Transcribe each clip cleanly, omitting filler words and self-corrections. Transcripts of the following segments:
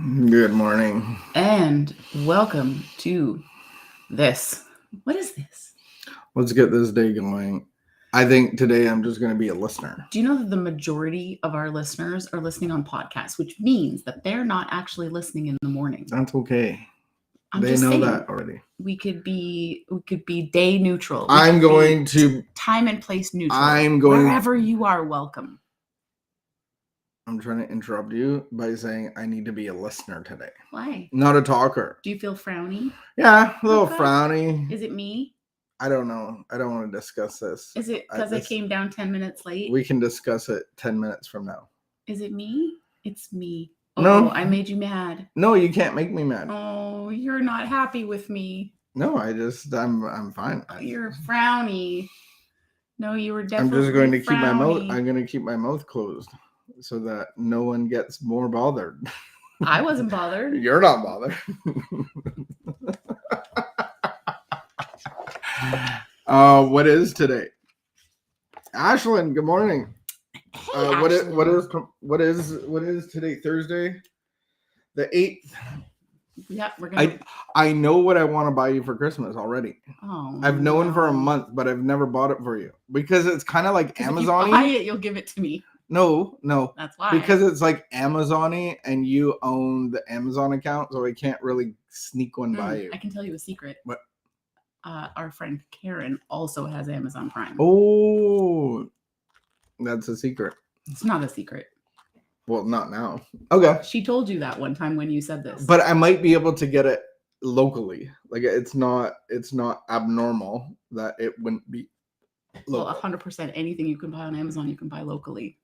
Good morning. And welcome to this. What is this? Let's get this day going. I think today I'm just going to be a listener. Do you know that the majority of our listeners are listening on podcasts, which means that they're not actually listening in the morning? That's okay. I'm They just know saying, that already. we could be day neutral. I'm going to time and place neutral. Wherever you are welcome. I'm trying to interrupt you by saying I need to be a listener today. Why? Not a talker. Do you feel frowny? Yeah, a little frowny. Is it me? I don't know. I don't want to discuss this. Is it because I came down 10 minutes late? We can discuss it 10 minutes from now. Is it me? It's me. No. I made you mad. No, you can't make me mad. Oh, you're not happy with me. No, I'm fine. You're frowny. No, you were definitely I'm just going to frowny. I'm going to keep my mouth closed so that no one gets more bothered. I wasn't bothered. You're not bothered. What is today? Ashlyn, good morning. Hey, what is today? Thursday, the 8th. Yeah, we're gonna. I know what I want to buy you for Christmas already. Oh, I've known for a month, but I've never bought it for you because it's kind of like Amazon-y. If you buy it, you'll give it to me. No. That's why. Because it's like Amazon-y and you own the Amazon account, so I can't really sneak one by you. I can tell you a secret. What? Our friend Karen also has Amazon Prime. Oh, that's a secret. It's not a secret. Well, not now. Okay. She told you that one time when you said this. But I might be able to get it locally. Like it's not abnormal that it wouldn't be local. Well, 100% anything you can buy on Amazon, you can buy locally.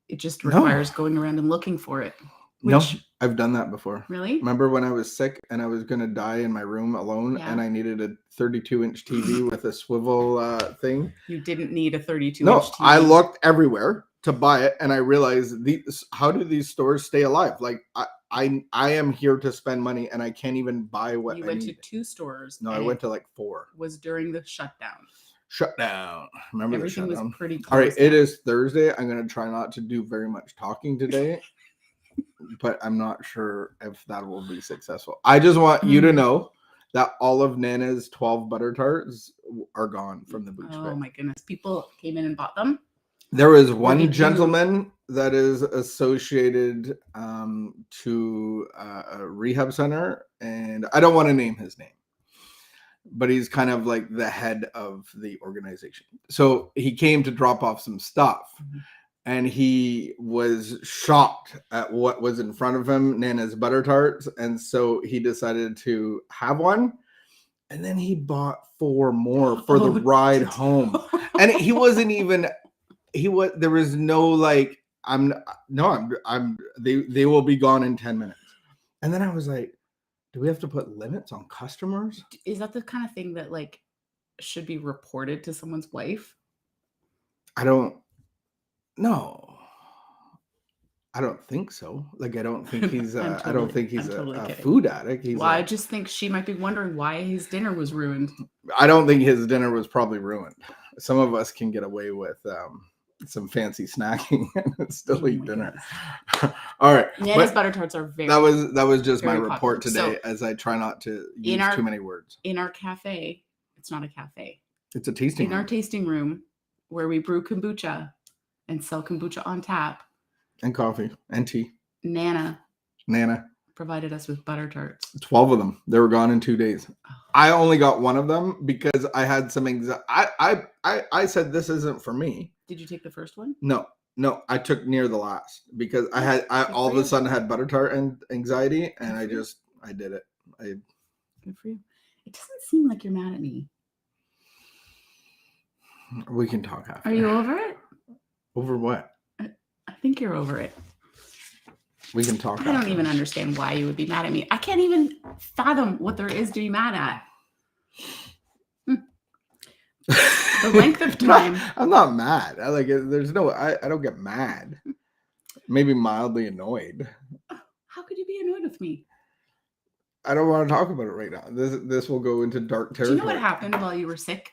It just requires going around and looking for it. No, I've done that before. Really? Remember when I was sick and I was going to die in my room alone and I needed a 32-inch TV with a swivel thing? You didn't need a 32-inch TV. No, I looked everywhere to buy it and I realized how do these stores stay alive? Like I am here to spend money and I can't even buy what you I went need. to 2 stores. No, I went to like 4. Was during the shutdown. Remember everything the shutdown? Was pretty close. All right, it is Thursday. I'm going to try not to do very much talking today, but I'm not sure if that will be successful. I just want you to know that all of Nana's 12 butter tarts are gone from the boots. Oh my goodness. People came in and bought them? There is one gentleman that is associated to a rehab center, and I don't want to name his name, but he's kind of like the head of the organization. So he came to drop off some stuff, and he was shocked at what was in front of him, Nana's butter tarts, and so he decided to have one. And then he bought 4 more for the ride home, and he wasn't even. There was no like, they will be gone in 10 minutes. And then I was like, do we have to put limits on customers? Is that the kind of thing that like should be reported to someone's wife? I don't think so. Like, I don't think he's a food addict. I just think she might be wondering why his dinner was ruined. I don't think his dinner was probably ruined. Some of us can get away with some fancy snacking and still eat dinner. All right. Nana's butter tarts are very. That was just my report popular. today, as I try not to use too many words. In our cafe, it's not a cafe. It's a tasting room. In our tasting room, where we brew kombucha and sell kombucha on tap. And coffee and tea. Nana provided us with butter tarts. 12 of them. They were gone in 2 days. Oh. I only got one of them because I had some anxiety. I said this isn't for me. Did you take the first one? No. I took near the last because I all of a sudden had butter tart and anxiety, and I did it. Good for you. It doesn't seem like you're mad at me. We can talk after. Are you over it? Over what? I think you're over it. We can talk. I don't even understand why you would be mad at me. I can't even fathom what there is to be mad at. The length of time. I'm not mad. I don't get mad. Maybe mildly annoyed. How could you be annoyed with me? I don't want to talk about it right now. This will go into dark territory. Do you know what happened while you were sick?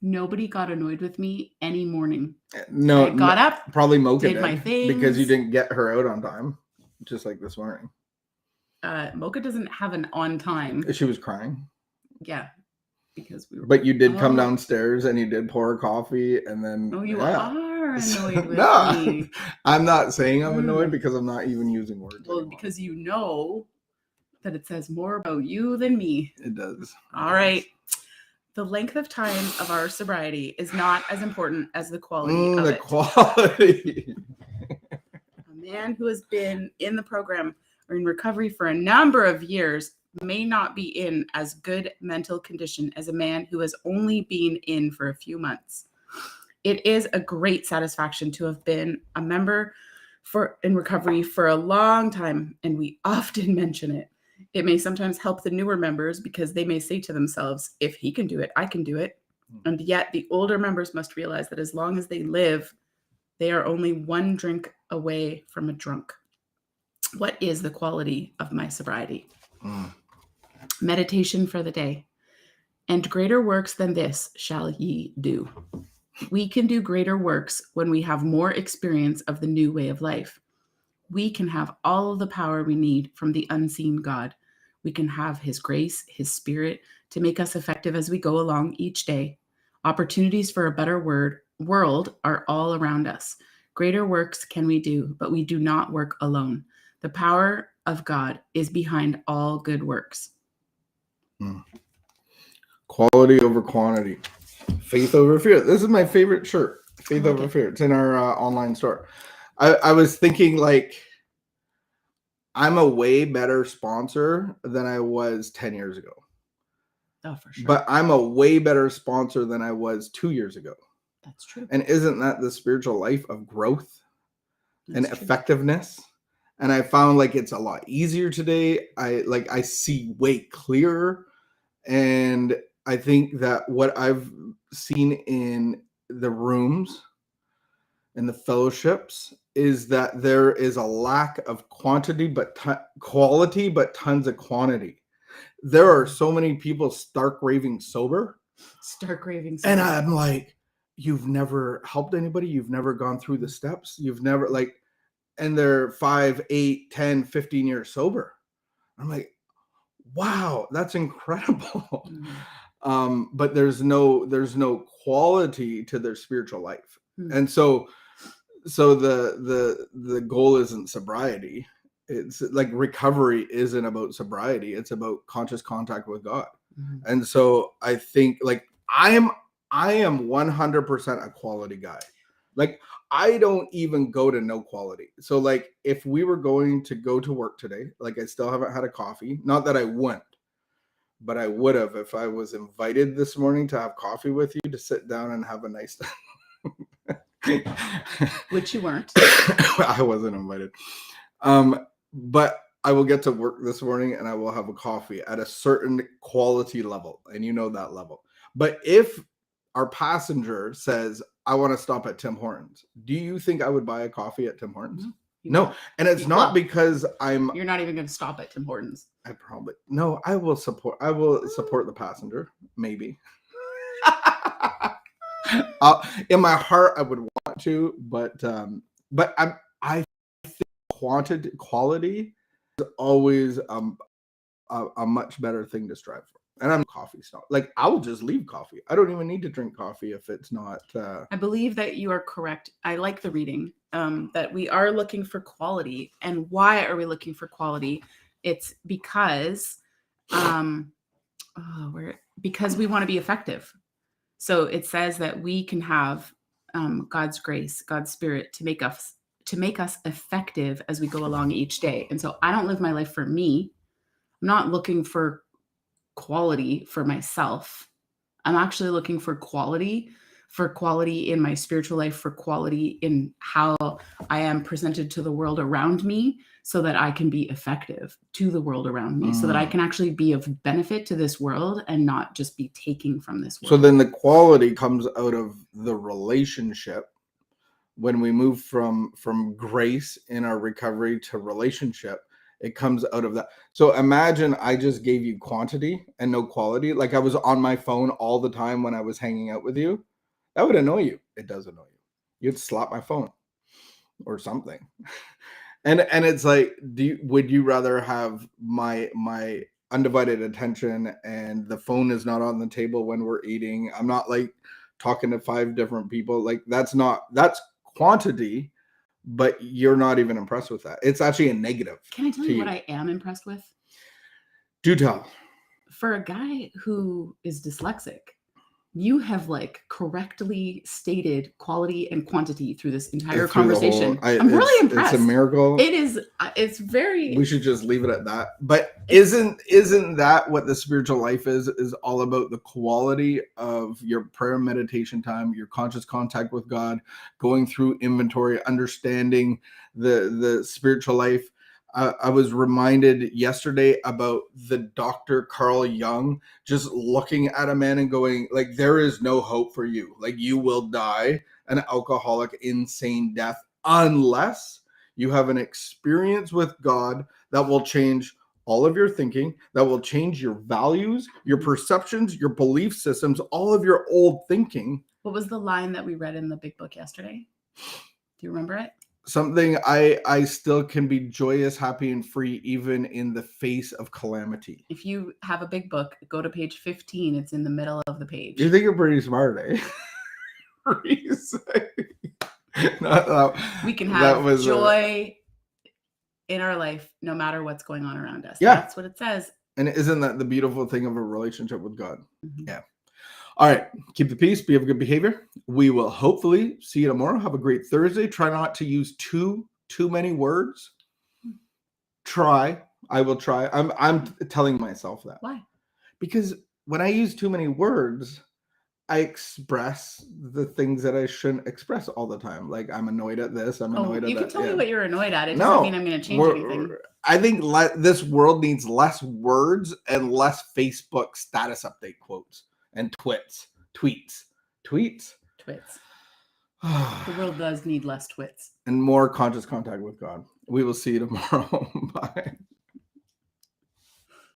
Nobody got annoyed with me any morning. No, I got up, probably Mocha did my things because you didn't get her out on time. just like this morning. Mocha doesn't have an on time. She was crying. Yeah, because we were. But you did come downstairs and you did pour her coffee, and then Oh, you are annoyed with no, me. I'm not saying I'm annoyed because I'm not even using words. Well, anymore. because you know that it says more about you than me. It does. All right. The length of time of our sobriety is not as important as the quality of it. Quality. A man who has been in the program or in recovery for a number of years may not be in as good mental condition as a man who has only been in for a few months. It is a great satisfaction to have been a member in recovery for a long time, and we often mention it. It may sometimes help the newer members because they may say to themselves, if he can do it, I can do it. And yet the older members must realize that as long as they live, they are only one drink away from a drunk. What is the quality of my sobriety? Meditation for the day. And greater works than this shall ye do. We can do greater works when we have more experience of the new way of life. We can have all of the power we need from the unseen God. We can have his grace, his spirit to make us effective as we go along each day. Opportunities for a better world are all around us. Greater works can we do, but we do not work alone. The power of God is behind all good works. Quality over quantity. Faith over fear. This is my favorite shirt. Faith over fear. It's in our online store. I was thinking, like, I'm a way better sponsor than I was 10 years ago. Oh, for sure. But I'm a way better sponsor than I was 2 years ago. That's true. And isn't that the spiritual life of growth and effectiveness? And I found like it's a lot easier today. I see way clearer. And I think that what I've seen in the rooms and the fellowships is that there is a lack of quantity, but quality, but tons of quantity. There are so many people stark raving sober. And I'm like, you've never helped anybody. You've never gone through the steps. You've never and they're 5, 8, 10, 15 years sober. I'm like, wow, that's incredible. But there's no quality to their spiritual life. And so the goal isn't sobriety. It's like recovery isn't about sobriety. It's about conscious contact with God. And so I think like I am 100% a quality guy. Like I don't even go to no quality. So like if we were going to go to work today, like I still haven't had a coffee. Not that I wouldn't, but I would have if I was invited this morning to have coffee with you, to sit down and have a nice time. Which you weren't. I wasn't invited. But I will get to work this morning and I will have a coffee at a certain quality level. And you know that level. But if our passenger says, I want to stop at Tim Hortons, do you think I would buy a coffee at Tim Hortons? No. And it's not because you're not even going to stop at Tim Hortons. I will support the passenger. Maybe. In my heart, I would want to, but I think quality is always a much better thing to strive for. And I'm a coffee snob. Like I will just leave coffee. I don't even need to drink coffee if it's not. I believe that you are correct. I like the reading that we are looking for quality. And why are we looking for quality? It's because because we want to be effective. So it says that we can have God's grace, God's spirit to make us effective as we go along each day. And so I don't live my life for me. I'm not looking for quality for myself. I'm actually looking for quality in my spiritual life, for quality in how I am presented to the world around me, so that I can be effective to the world around me, so that I can actually be of benefit to this world and not just be taking from this world. So then the quality comes out of the relationship. When we move from grace in our recovery to relationship, it comes out of that. So imagine I just gave you quantity and no quality. Like I was on my phone all the time when I was hanging out with you. That would annoy you. It does annoy you. You'd slap my phone or something. And it's like, would you rather have my undivided attention and the phone is not on the table when we're eating? I'm not like talking to 5 different people. Like that's quantity, but you're not even impressed with that. It's actually a negative. Can I tell you what I am impressed with? Do tell. For a guy who is dyslexic, you have like correctly stated quality and quantity through this entire conversation. I'm really impressed. It's a miracle. It is. It's very. We should just leave it at that. But isn't that what the spiritual life is all about? The quality of your prayer and meditation time, your conscious contact with God, going through inventory, understanding the spiritual life. I was reminded yesterday about the Dr. Carl Jung just looking at a man and going, like, there is no hope for you. Like, you will die an alcoholic, insane death unless you have an experience with God that will change all of your thinking, that will change your values, your perceptions, your belief systems, all of your old thinking. What was the line that we read in the big book yesterday? Do you remember it? Something I still can be joyous, happy, and free even in the face of calamity. If you have a big book, go to page 15. It's in the middle of the page. You think you're pretty smart, eh? We can have joy in our life no matter what's going on around us. Yeah. That's what it says. And isn't that the beautiful thing of a relationship with God? Mm-hmm. Yeah. All right. Keep the peace. Be of good behavior. We will hopefully see you tomorrow. Have a great Thursday. Try not to use too many words. Try. I will try. I'm telling myself that. Why? Because when I use too many words, I express the things that I shouldn't express all the time. Like, I'm annoyed at this. I'm annoyed at that. You can tell me what you're annoyed at. It doesn't mean I'm going to change anything. I think this world needs less words and less Facebook status update quotes and tweets. The world does need less twits. And more conscious contact with God. We will see you tomorrow. Bye.